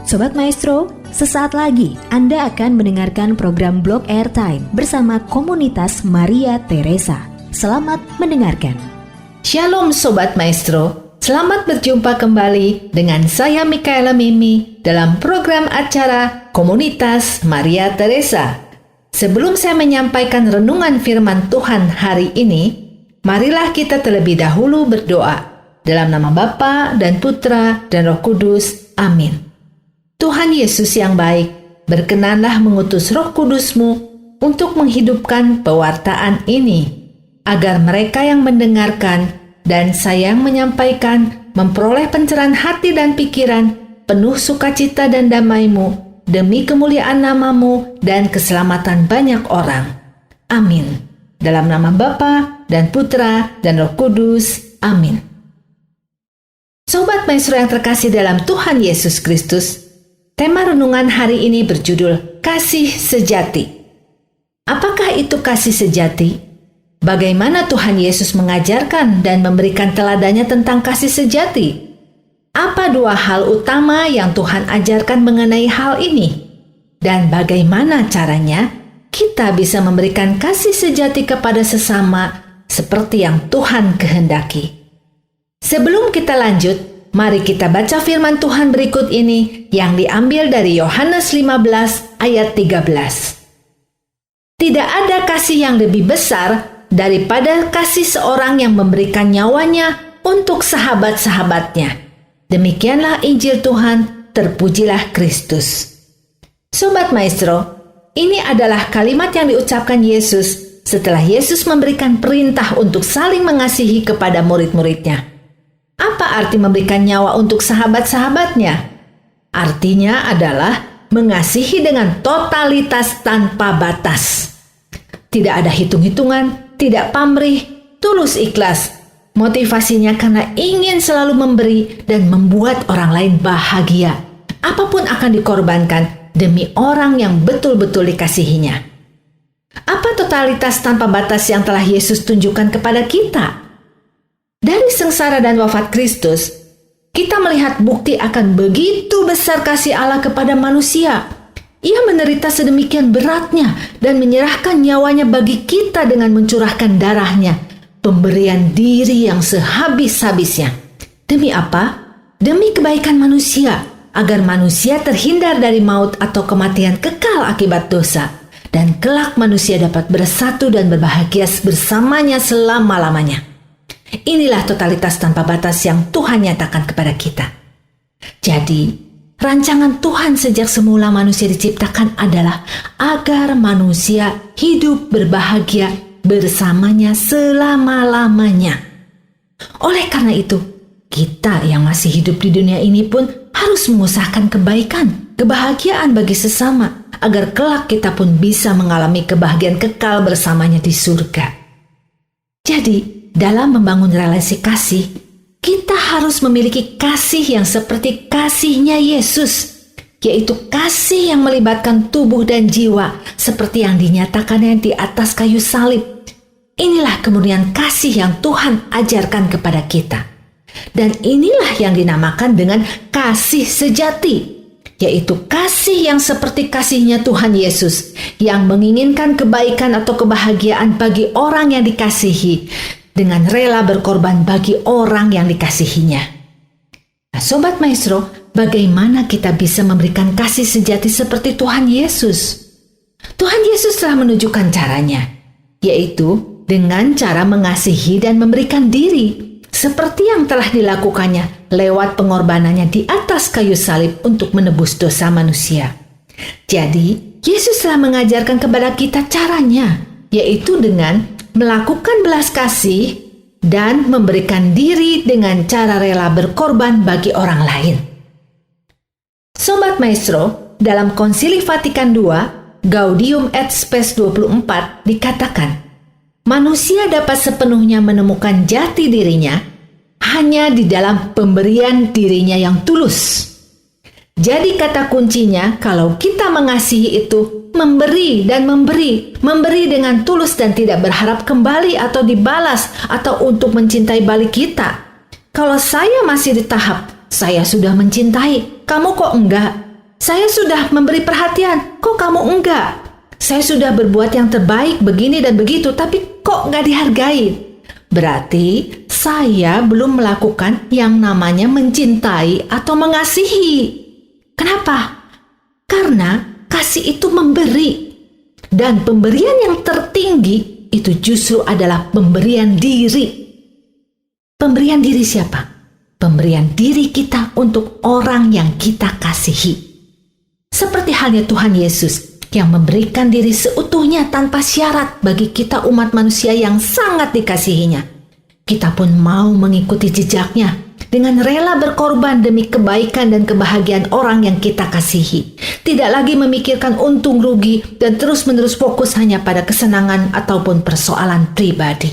Sobat Maestro, sesaat lagi Anda akan mendengarkan program Blog Airtime bersama komunitas Maria Teresa. Selamat mendengarkan. Shalom Sobat Maestro, selamat berjumpa kembali dengan saya Mikaela Mimi dalam program acara Komunitas Maria Teresa. Sebelum saya menyampaikan renungan firman Tuhan hari ini, marilah kita terlebih dahulu berdoa. Dalam nama Bapa dan Putra dan Roh Kudus. Amin. Tuhan Yesus yang baik, berkenanlah mengutus Roh Kudus-Mu untuk menghidupkan pewartaan ini, agar mereka yang mendengarkan dan saya yang menyampaikan memperoleh pencerahan hati dan pikiran, penuh sukacita dan damai-Mu, demi kemuliaan nama-Mu dan keselamatan banyak orang. Amin. Dalam nama Bapa dan Putra dan Roh Kudus. Amin. Sobat Maestro yang terkasih dalam Tuhan Yesus Kristus, tema renungan hari ini berjudul Kasih Sejati. Apakah itu kasih sejati? Bagaimana Tuhan Yesus mengajarkan dan memberikan teladannya tentang kasih sejati? Apa dua hal utama yang Tuhan ajarkan mengenai hal ini? Dan bagaimana caranya kita bisa memberikan kasih sejati kepada sesama seperti yang Tuhan kehendaki? Sebelum kita lanjut, mari kita baca firman Tuhan berikut ini yang diambil dari Yohanes 15 ayat 13. Tidak ada kasih yang lebih besar daripada kasih seorang yang memberikan nyawanya untuk sahabat-sahabatnya. Demikianlah Injil Tuhan, terpujilah Kristus. Sobat Maestro, ini adalah kalimat yang diucapkan Yesus setelah Yesus memberikan perintah untuk saling mengasihi kepada murid-muridnya. Apa arti memberikan nyawa untuk sahabat-sahabatnya? Artinya adalah mengasihi dengan totalitas tanpa batas. Tidak ada hitung-hitungan, tidak pamrih, tulus ikhlas. Motivasinya karena ingin selalu memberi dan membuat orang lain bahagia. Apapun akan dikorbankan demi orang yang betul-betul dikasihinya. Apa totalitas tanpa batas yang telah Yesus tunjukkan kepada kita? Dari sengsara dan wafat Kristus, kita melihat bukti akan begitu besar kasih Allah kepada manusia. Ia menderita sedemikian beratnya dan menyerahkan nyawanya bagi kita dengan mencurahkan darahnya, pemberian diri yang sehabis-habisnya. Demi apa? Demi kebaikan manusia, agar manusia terhindar dari maut atau kematian kekal akibat dosa, dan kelak manusia dapat bersatu dan berbahagia bersamanya selama-lamanya. Inilah totalitas tanpa batas yang Tuhan nyatakan kepada kita. Jadi, rancangan Tuhan sejak semula manusia diciptakan adalah agar manusia hidup berbahagia bersamanya selama-lamanya. Oleh karena itu, kita yang masih hidup di dunia ini pun harus mengusahakan kebaikan, kebahagiaan bagi sesama, agar kelak kita pun bisa mengalami kebahagiaan kekal bersamanya di surga. Jadi, dalam membangun relasi kasih, kita harus memiliki kasih yang seperti kasihnya Yesus, yaitu kasih yang melibatkan tubuh dan jiwa, seperti yang dinyatakannya di atas kayu salib. Inilah kemurnian kasih yang Tuhan ajarkan kepada kita. Dan inilah yang dinamakan dengan kasih sejati, yaitu kasih yang seperti kasihnya Tuhan Yesus, yang menginginkan kebaikan atau kebahagiaan bagi orang yang dikasihi, dengan rela berkorban bagi orang yang dikasihinya. Nah, Sobat Maestro, bagaimana kita bisa memberikan kasih sejati seperti Tuhan Yesus? Tuhan Yesus telah menunjukkan caranya, yaitu dengan cara mengasihi dan memberikan diri, seperti yang telah dilakukannya lewat pengorbanannya di atas kayu salib untuk menebus dosa manusia. Jadi, Yesus telah mengajarkan kepada kita caranya, yaitu dengan melakukan belas kasih dan memberikan diri dengan cara rela berkorban bagi orang lain. Sobat Maestro, dalam Konsili Vatikan II, Gaudium et Spes 24 dikatakan, manusia dapat sepenuhnya menemukan jati dirinya hanya di dalam pemberian dirinya yang tulus. Jadi kata kuncinya, kalau kita mengasihi itu memberi dan memberi dengan tulus dan tidak berharap kembali atau dibalas atau untuk mencintai balik kita. Kalau saya masih di tahap saya sudah mencintai, kamu kok enggak? Saya sudah memberi perhatian, kok kamu enggak? Saya sudah berbuat yang terbaik begini dan begitu, tapi kok enggak dihargai? Berarti saya belum melakukan yang namanya mencintai atau mengasihi. Kenapa? Karena kasih itu memberi. Dan pemberian yang tertinggi itu justru adalah pemberian diri. Pemberian diri siapa? Pemberian diri kita untuk orang yang kita kasihi. Seperti halnya Tuhan Yesus yang memberikan diri seutuhnya tanpa syarat bagi kita umat manusia yang sangat dikasihinya. Kita pun mau mengikuti jejaknya dengan rela berkorban demi kebaikan dan kebahagiaan orang yang kita kasihi. Tidak lagi memikirkan untung rugi dan terus-menerus fokus hanya pada kesenangan ataupun persoalan pribadi.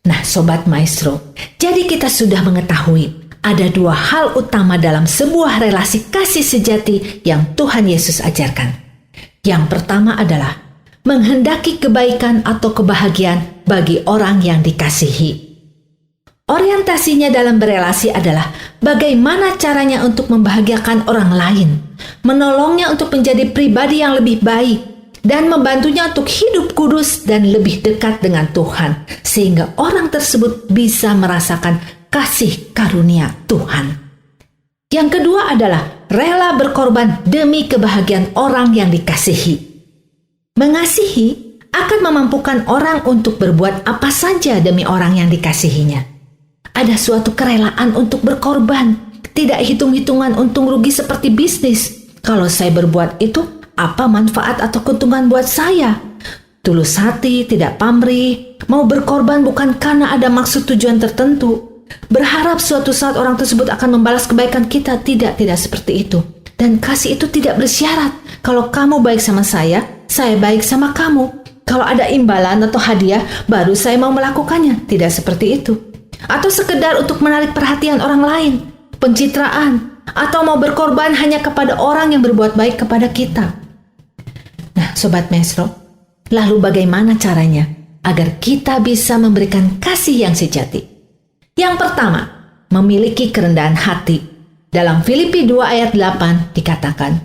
Nah, Sobat Maestro, jadi kita sudah mengetahui ada dua hal utama dalam sebuah relasi kasih sejati yang Tuhan Yesus ajarkan. Yang pertama adalah menghendaki kebaikan atau kebahagiaan bagi orang yang dikasihi. Orientasinya dalam berelasi adalah bagaimana caranya untuk membahagiakan orang lain, menolongnya untuk menjadi pribadi yang lebih baik, dan membantunya untuk hidup kudus dan lebih dekat dengan Tuhan, sehingga orang tersebut bisa merasakan kasih karunia Tuhan. Yang kedua adalah rela berkorban demi kebahagiaan orang yang dikasihi. Mengasihi akan memampukan orang untuk berbuat apa saja demi orang yang dikasihinya. Ada suatu kerelaan untuk berkorban, tidak hitung-hitungan untung rugi seperti bisnis. Kalau saya berbuat itu, apa manfaat atau keuntungan buat saya? Tulus hati, tidak pamrih, mau berkorban bukan karena ada maksud tujuan tertentu. Berharap suatu saat orang tersebut akan membalas kebaikan kita. Tidak seperti itu. Dan kasih itu tidak bersyarat. Kalau kamu baik sama saya baik sama kamu. Kalau ada imbalan atau hadiah, baru saya mau melakukannya. Tidak seperti itu. Atau sekedar untuk menarik perhatian orang lain, pencitraan, atau mau berkorban hanya kepada orang yang berbuat baik kepada kita. Nah, Sobat Maestro, lalu bagaimana caranya agar kita bisa memberikan kasih yang sejati? Yang pertama, memiliki kerendahan hati. Dalam Filipi 2 ayat 8 dikatakan,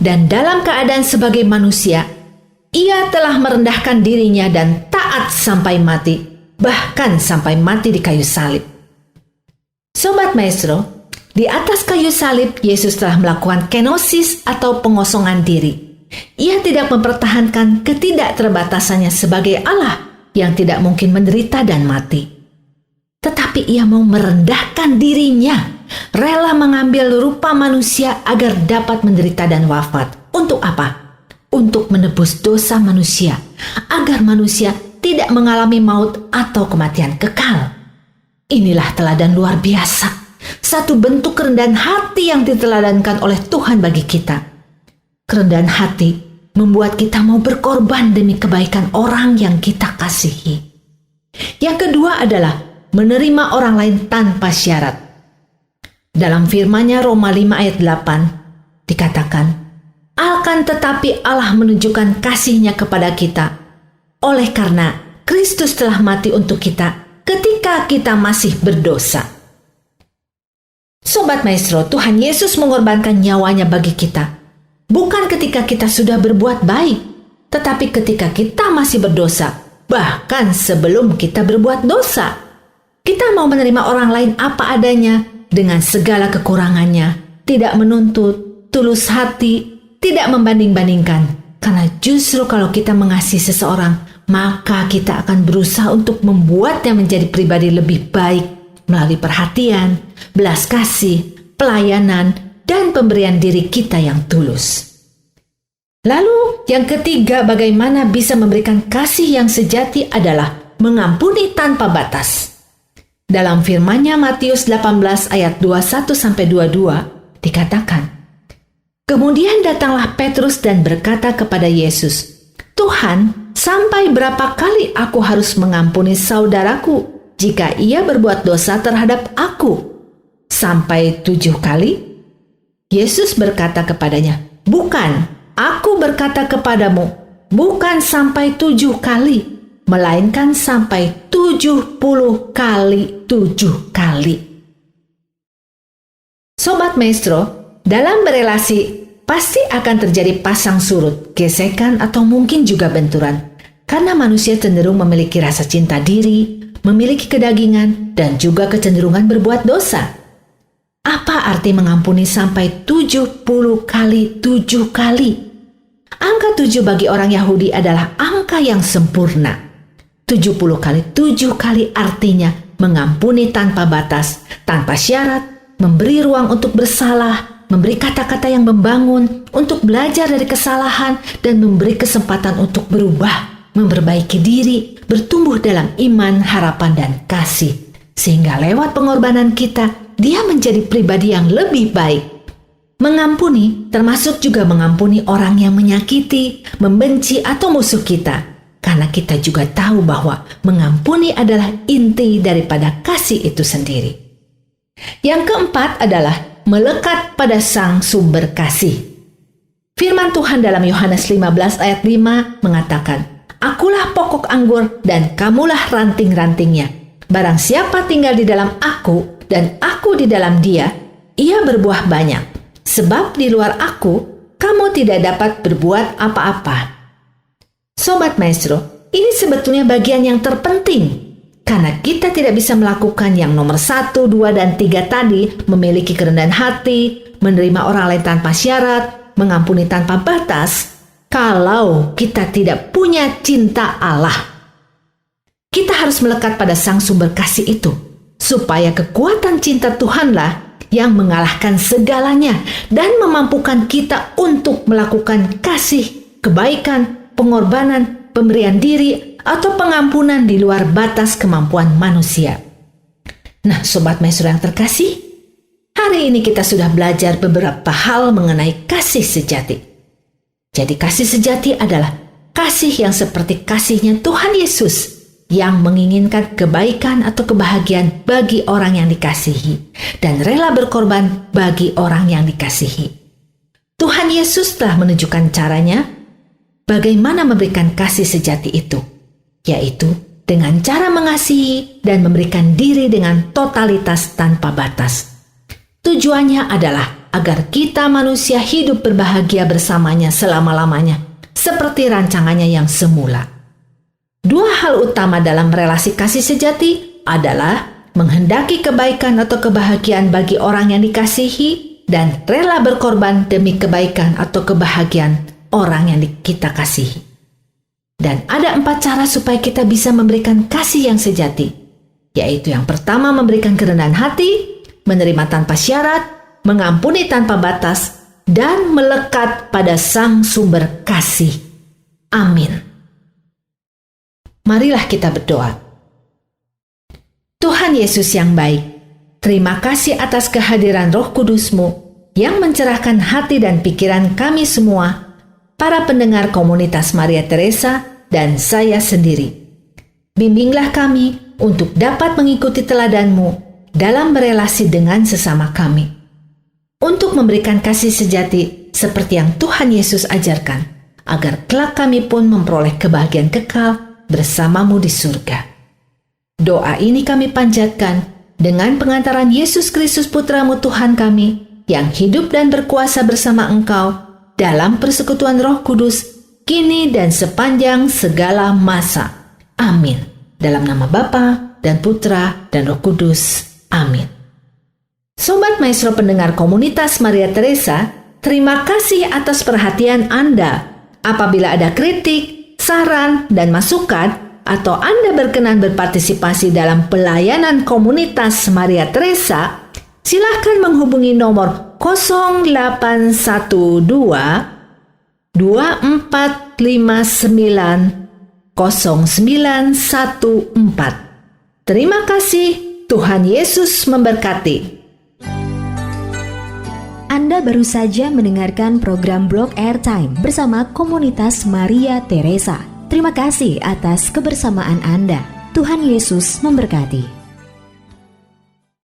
dan dalam keadaan sebagai manusia, ia telah merendahkan dirinya dan taat sampai mati, bahkan sampai mati di kayu salib. Sobat Maestro, di atas kayu salib, Yesus telah melakukan kenosis atau pengosongan diri. Ia tidak mempertahankan ketidakterbatasannya sebagai Allah yang tidak mungkin menderita dan mati. Tetapi ia mau merendahkan dirinya, rela mengambil rupa manusia agar dapat menderita dan wafat. Untuk apa? Untuk menebus dosa manusia, agar manusia tidak mengalami maut atau kematian kekal. Inilah teladan luar biasa, satu bentuk kerendahan hati yang diteladankan oleh Tuhan bagi kita. Kerendahan hati membuat kita mau berkorban demi kebaikan orang yang kita kasihi. Yang kedua adalah menerima orang lain tanpa syarat. Dalam firman-Nya Roma 5 ayat 8 dikatakan, akan tetapi Allah menunjukkan kasih-Nya kepada kita oleh karena Kristus telah mati untuk kita ketika kita masih berdosa. Sobat Maestro, Tuhan Yesus mengorbankan nyawanya bagi kita, bukan ketika kita sudah berbuat baik, tetapi ketika kita masih berdosa, bahkan sebelum kita berbuat dosa. Kita mau menerima orang lain apa adanya, dengan segala kekurangannya, tidak menuntut, tulus hati, tidak membanding-bandingkan. Karena justru kalau kita mengasihi seseorang, maka kita akan berusaha untuk membuatnya menjadi pribadi lebih baik melalui perhatian, belas kasih, pelayanan, dan pemberian diri kita yang tulus. Lalu yang ketiga, bagaimana bisa memberikan kasih yang sejati adalah mengampuni tanpa batas. Dalam firman-Nya Matius 18 ayat 21-22 dikatakan, kemudian datanglah Petrus dan berkata kepada Yesus, Tuhan, sampai berapa kali aku harus mengampuni saudaraku jika ia berbuat dosa terhadap aku? Sampai 7 kali? Yesus berkata kepadanya, bukan, aku berkata kepadamu, bukan sampai 7 kali, melainkan sampai 70 kali 7 kali. Sobat Maestro, Dalam berelasi, pasti akan terjadi pasang surut, gesekan, atau mungkin juga benturan. Karena manusia cenderung memiliki rasa cinta diri, memiliki kedagingan, dan juga kecenderungan berbuat dosa. Apa arti mengampuni sampai 70 kali 7 kali? Angka 7 bagi orang Yahudi adalah angka yang sempurna. 70 kali 7 kali artinya mengampuni tanpa batas, tanpa syarat, memberi ruang untuk bersalah, memberi kata-kata yang membangun, untuk belajar dari kesalahan, dan memberi kesempatan untuk berubah, memperbaiki diri, bertumbuh dalam iman, harapan, dan kasih. Sehingga lewat pengorbanan kita, dia menjadi pribadi yang lebih baik. Mengampuni termasuk juga mengampuni orang yang menyakiti, membenci, atau musuh kita. Karena kita juga tahu bahwa mengampuni adalah inti daripada kasih itu sendiri. Yang keempat adalah melekat pada Sang Sumber Kasih. Firman Tuhan dalam Yohanes 15 ayat 5 mengatakan, "Akulah pokok anggur dan kamulah ranting-rantingnya. Barang siapa tinggal di dalam aku dan aku di dalam dia, ia berbuah banyak. Sebab di luar aku, kamu tidak dapat berbuat apa-apa." Sobat Maestro, ini sebetulnya bagian yang terpenting. Karena kita tidak bisa melakukan yang nomor 1, 2, dan 3 tadi, memiliki kerendahan hati, menerima orang lain tanpa syarat, mengampuni tanpa batas, kalau kita tidak punya cinta Allah. Kita harus melekat pada Sang Sumber Kasih itu, supaya kekuatan cinta Tuhanlah yang mengalahkan segalanya dan memampukan kita untuk melakukan kasih, kebaikan, pengorbanan, pemberian diri, atau pengampunan di luar batas kemampuan manusia. Nah, Sobat Maestro yang terkasih, hari ini kita sudah belajar beberapa hal mengenai kasih sejati. Jadi kasih sejati adalah kasih yang seperti kasihnya Tuhan Yesus, yang menginginkan kebaikan atau kebahagiaan bagi orang yang dikasihi dan rela berkorban bagi orang yang dikasihi. Tuhan Yesus telah menunjukkan caranya bagaimana memberikan kasih sejati itu, yaitu dengan cara mengasihi dan memberikan diri dengan totalitas tanpa batas. Tujuannya adalah agar kita manusia hidup berbahagia bersamanya selama-lamanya, seperti rancangannya yang semula. 2 hal utama dalam relasi kasih sejati adalah menghendaki kebaikan atau kebahagiaan bagi orang yang dikasihi dan rela berkorban demi kebaikan atau kebahagiaan orang yang kita kasihi. Dan ada 4 cara supaya kita bisa memberikan kasih yang sejati, yaitu yang pertama memberikan kerendahan hati, menerima tanpa syarat, mengampuni tanpa batas, dan melekat pada Sang Sumber Kasih. Amin. Marilah kita berdoa. Tuhan Yesus yang baik, terima kasih atas kehadiran Roh Kudus-Mu yang mencerahkan hati dan pikiran kami semua, para pendengar komunitas Maria Teresa, dan saya sendiri. Bimbinglah kami untuk dapat mengikuti teladan-Mu dalam berelasi dengan sesama kami, untuk memberikan kasih sejati seperti yang Tuhan Yesus ajarkan, agar kelak kami pun memperoleh kebahagiaan kekal bersama-Mu di surga. Doa ini kami panjatkan dengan pengantaran Yesus Kristus Putra-Mu Tuhan kami, yang hidup dan berkuasa bersama Engkau dalam persekutuan Roh Kudus, kini dan sepanjang segala masa. Amin. Dalam nama Bapa dan Putra dan Roh Kudus. Amin. Sobat Maestro pendengar komunitas Maria Teresa, terima kasih atas perhatian Anda. Apabila ada kritik, saran, dan masukan, atau Anda berkenan berpartisipasi dalam pelayanan komunitas Maria Teresa, silakan menghubungi nomor 0812 2459 0914. Terima kasih, Tuhan Yesus memberkati. Anda baru saja mendengarkan program Blog Airtime bersama komunitas Maria Teresa. Terima kasih atas kebersamaan Anda. Tuhan Yesus memberkati.